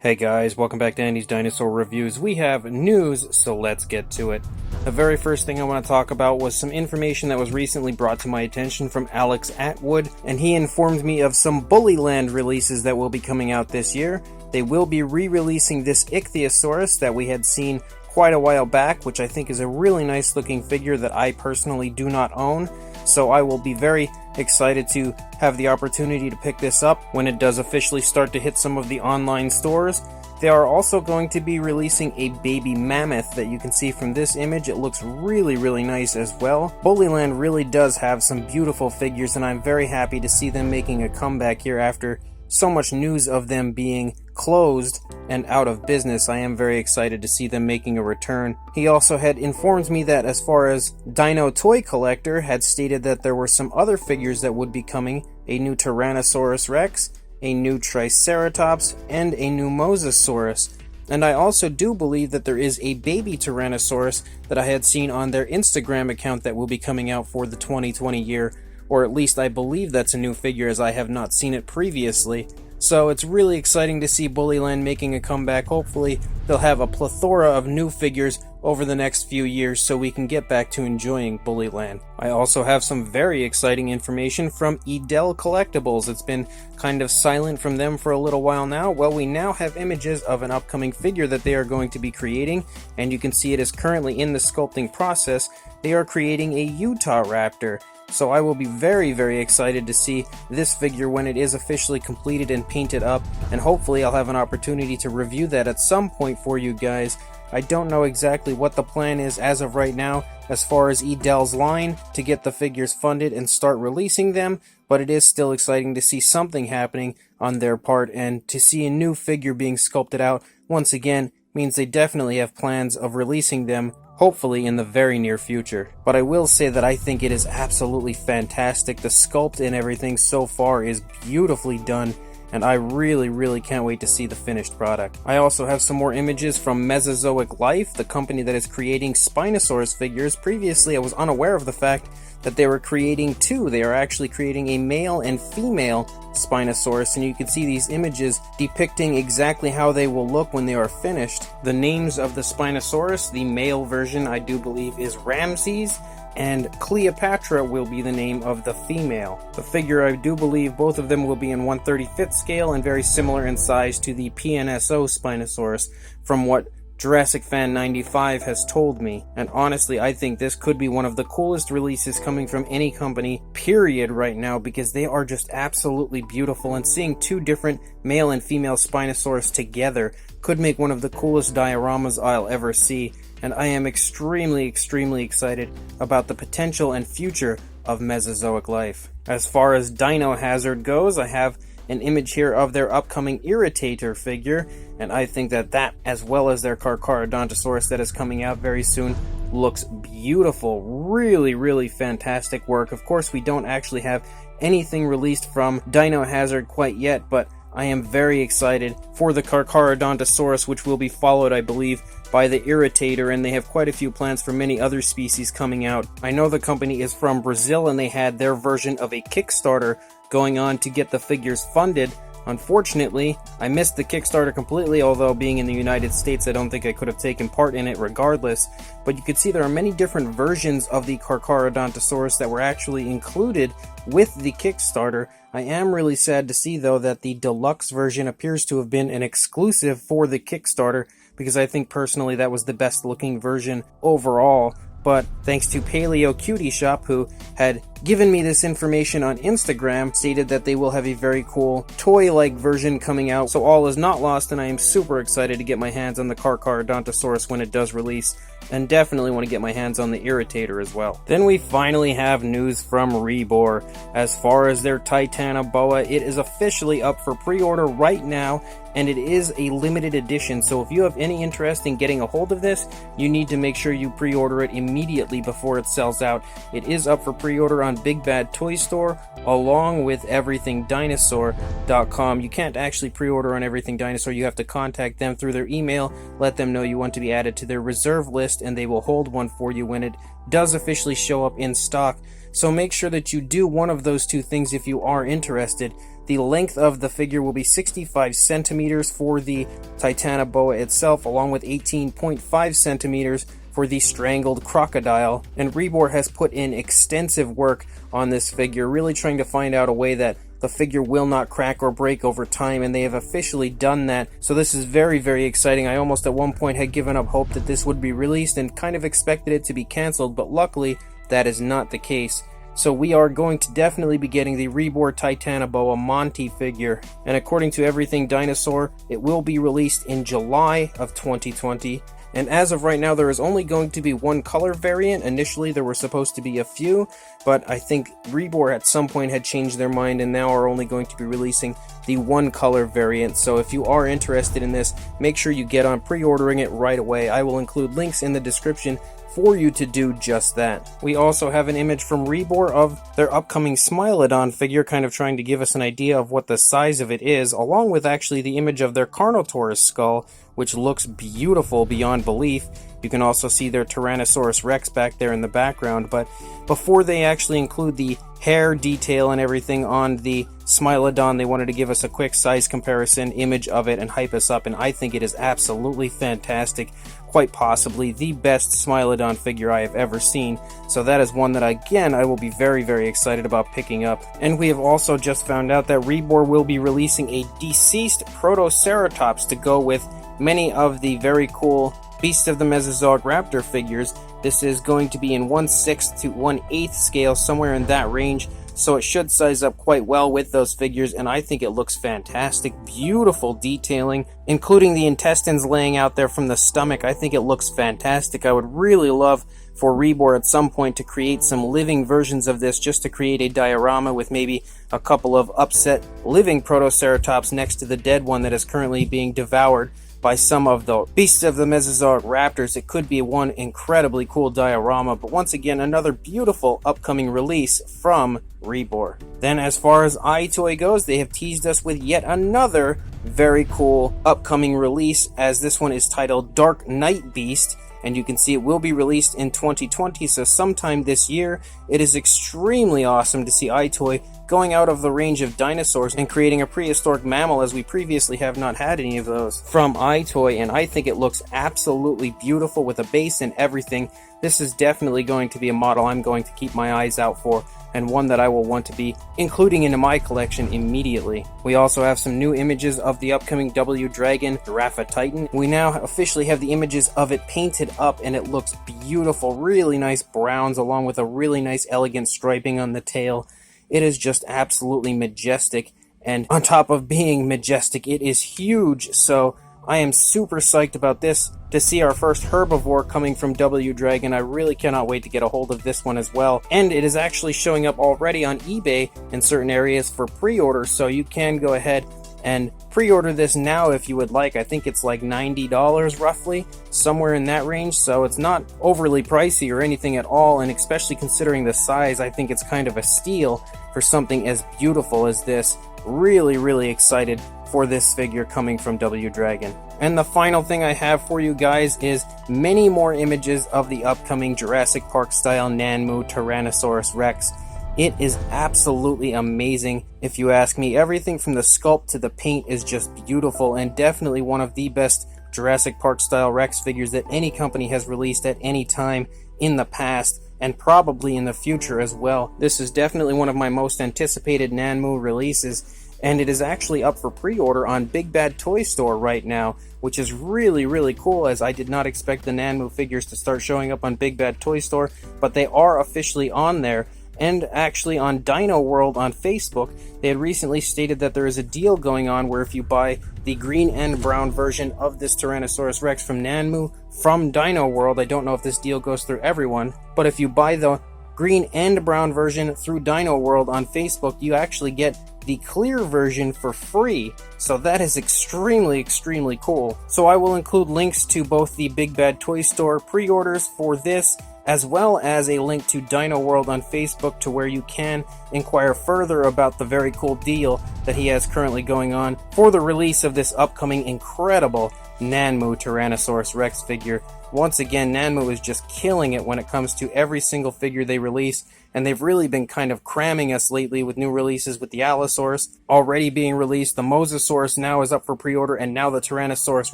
Hey guys, welcome back to Andy's Dinosaur Reviews. We have news, so let's get to it. The very first thing I want to talk about was some information that was recently brought to my attention from Alex Atwood, and he informed me of some Bullyland releases that will be coming out this year. They will be re-releasing this Ichthyosaurus that we had seen quite a while back, which I think is a really nice looking figure that I personally do not own. So I will be very excited to have the opportunity to pick this up when it does officially start to hit some of the online stores. They are also going to be releasing a baby mammoth that you can see from this image. It looks really nice as well. Bullyland really does have some beautiful figures, and I'm very happy to see them making a comeback here after so much news of them being closed and out of business. I am very excited to see them making a return. He also had informed me that as far as Dino Toy Collector had stated that there were some other figures that would be coming, a new Tyrannosaurus Rex, a new Triceratops, and a new Mosasaurus. And I also do believe that there is a baby Tyrannosaurus that I had seen on their Instagram account that will be coming out for the 2020 year, or at least I believe that's a new figure as I have not seen it previously. So it's really exciting to see Bullyland making a comeback. Hopefully they'll have a plethora of new figures over the next few years so we can get back to enjoying Bullyland. I also have some very exciting information from Edel Collectibles. It's been kind of silent from them for a little while now. Well, we now have images of an upcoming figure that they are going to be creating, and you can see it is currently in the sculpting process. They are creating a Utahraptor. So I will be very excited to see this figure when it is officially completed and painted up, and hopefully I'll have an opportunity to review that at some point for you guys. I don't know exactly what the plan is as of right now as far as Edel's line to get the figures funded and start releasing them, but it is still exciting to see something happening on their part, and to see a new figure being sculpted out once again means they definitely have plans of releasing them hopefully in the very near future. But I will say that I think it is absolutely fantastic. The sculpt and everything so far is beautifully done, and I really can't wait to see the finished product. I also have some more images from Mesozoic Life, the company that is creating Spinosaurus figures. Previously I was unaware of the fact that they were creating two. They are actually creating a male and female Spinosaurus, and you can see these images depicting exactly how they will look when they are finished. The names of the Spinosaurus, the male version I do believe is Ramses, and Cleopatra will be the name of the female. The figure, I do believe both of them will be in 1/35th scale and very similar in size to the PNSO Spinosaurus from what Jurassic Fan 95 has told me. And honestly, I think this could be one of the coolest releases coming from any company, period, right now, because they are just absolutely beautiful, and seeing two different male and female Spinosaurus together could make one of the coolest dioramas I'll ever see. And I am extremely excited about the potential and future of Mesozoic Life. As far as Dino Hazard goes, I have an image here of their upcoming Irritator figure, and I think that as well as their Carcharodontosaurus that is coming out very soon looks beautiful. Really fantastic work. Of course, we don't actually have anything released from Dino Hazard quite yet, but I am very excited for the Carcharodontosaurus, which will be followed, I believe, by the Irritator, and they have quite a few plans for many other species coming out. I know the company is from Brazil, and they had their version of a Kickstarter going on to get the figures funded. Unfortunately, I missed the Kickstarter completely, although being in the United States, I don't think I could have taken part in it regardless. But you can see there are many different versions of the Carcharodontosaurus that were actually included with the Kickstarter. I am really sad to see, though, that the deluxe version appears to have been an exclusive for the Kickstarter, because I think personally that was the best looking version overall. But thanks to Paleo Cutie Shop, who had given me this information on Instagram, stated that they will have a very cool toy-like version coming out. So all is not lost, and I am super excited to get my hands on the Carcharodontosaurus when it does release, and definitely want to get my hands on the Irritator as well. Then we finally have news from Rebor. As far as their Titanoboa, it is officially up for pre-order right now, and it is a limited edition, so if you have any interest in getting a hold of this, you need to make sure you pre-order it immediately before it sells out. It is up for pre-order on Big Bad Toy Store, along with EverythingDinosaur.com. You can't actually pre-order on Everything Dinosaur. You have to contact them through their email, let them know you want to be added to their reserve list, and they will hold one for you when it does officially show up in stock. so make sure that you do one of those two things if you are interested. The length of the figure will be 65 centimeters for the Titanoboa itself, along with 18.5 centimeters for the strangled crocodile. And Rebor has put in extensive work on this figure, really trying to find out a way that the figure will not crack or break over time, and they have officially done that. So this is very, very exciting. I almost at one point had given up hope that this would be released and kind of expected it to be cancelled, but luckily that is not the case. So we are going to definitely be getting the Rebor Titanoboa Monty figure, and according to Everything Dinosaur, it will be released in July of 2020. And as of right now, there is only going to be one color variant. Initially, there were supposed to be a few, but I think Rebor at some point had changed their mind and now are only going to be releasing the one color variant. So if you are interested in this, make sure you get on pre-ordering it right away. I will include links in the description for you to do just that. We also have an image from Rebor of their upcoming Smilodon figure, kind of trying to give us an idea of what the size of it is, along with actually the image of their Carnotaurus skull, which looks beautiful beyond belief. You can also see their Tyrannosaurus Rex back there in the background, but before they actually include the hair detail and everything on the Smilodon, they wanted to give us a quick size comparison image of it and hype us up, and I think it is absolutely fantastic. Quite possibly the best Smilodon figure I have ever seen, so that is one that again I will be very, very excited about picking up. And we have also just found out that Rebor will be releasing a deceased protoceratops to go with many of the very cool Beasts of the Mesozoic Raptor figures. This is going to be in 1/6 to 1/8 scale, somewhere in that range, so it should size up quite well with those figures, and I think it looks fantastic. Beautiful detailing, including the intestines laying out there from the stomach. I think it looks fantastic. I would really love for Rebor at some point to create some living versions of this, just to create a diorama with maybe a couple of upset living protoceratops next to the dead one that is currently being devoured by some of the Beasts of the Mesozoic Raptors. It could be one incredibly cool diorama, but once again, another beautiful upcoming release from Rebor. Then as far as Eytoy goes, they have teased us with yet another very cool upcoming release, as this one is titled Dark Night Beast, and you can see it will be released in 2020, so sometime this year. It is extremely awesome to see Eytoy going out of the range of dinosaurs and creating a prehistoric mammal, as we previously have not had any of those from Eytoy, and I think it looks absolutely beautiful with a base and everything. This is definitely going to be a model I'm going to keep my eyes out for, and one that I will want to be including into my collection immediately. We also have some new images of the upcoming W Dragons Giraffatitan. We now officially have the images of it painted up, and it looks beautiful. Really nice browns, along with a really nice elegant striping on the tail. It is just absolutely majestic, and on top of being majestic, it is huge, so I am super psyched about this, to see our first herbivore coming from W Dragon. I really cannot wait to get a hold of this one as well, and it is actually showing up already on eBay in certain areas for pre-order, so you can go ahead and pre-order this now if you would like. I think it's like $90 roughly, somewhere in that range, so it's not overly pricey or anything at all, and especially considering the size, I think it's kind of a steal for something as beautiful as this. Really, really excited for this figure coming from W Dragon. And the final thing I have for you guys is many more images of the upcoming Jurassic Park style Nanmu Tyrannosaurus Rex. It is absolutely amazing, if you ask me. Everything from the sculpt to the paint is just beautiful, and definitely one of the best Jurassic Park style Rex figures that any company has released at any time in the past, and probably in the future as well. This is definitely one of my most anticipated Nanmu releases, and it is actually up for pre-order on Big Bad Toy Store right now, which is really, really cool, as I did not expect the Nanmu figures to start showing up on Big Bad Toy Store, but they are officially on there. And actually on Dino World on Facebook, they had recently stated that there is a deal going on where if you buy the green and brown version of this Tyrannosaurus Rex from Nanmu from Dino World, I don't know if this deal goes through everyone, but if you buy the green and brown version through Dino World on Facebook, you actually get the clear version for free. So that is extremely, extremely cool. So I will include links to both the Big Bad Toy Store pre-orders for this, as well as a link to Dino World on Facebook, to where you can inquire further about the very cool deal that he has currently going on for the release of this upcoming incredible Nanmu Tyrannosaurus Rex figure. Once again, Nanmu is just killing it when it comes to every single figure they release, and they've really been kind of cramming us lately with new releases, with the Allosaurus already being released, the Mosasaurus now is up for pre-order, and now the Tyrannosaurus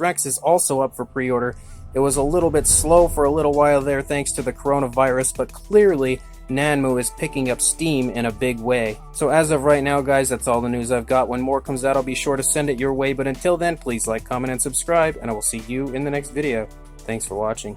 Rex is also up for pre-order. It was a little bit slow for a little while there thanks to the coronavirus, but clearly Nanmu is picking up steam in a big way. So as of right now, guys, that's all the news I've got. When more comes out, I'll be sure to send it your way, but until then, please like, comment, and subscribe, and I will see you in the next video. Thanks for watching.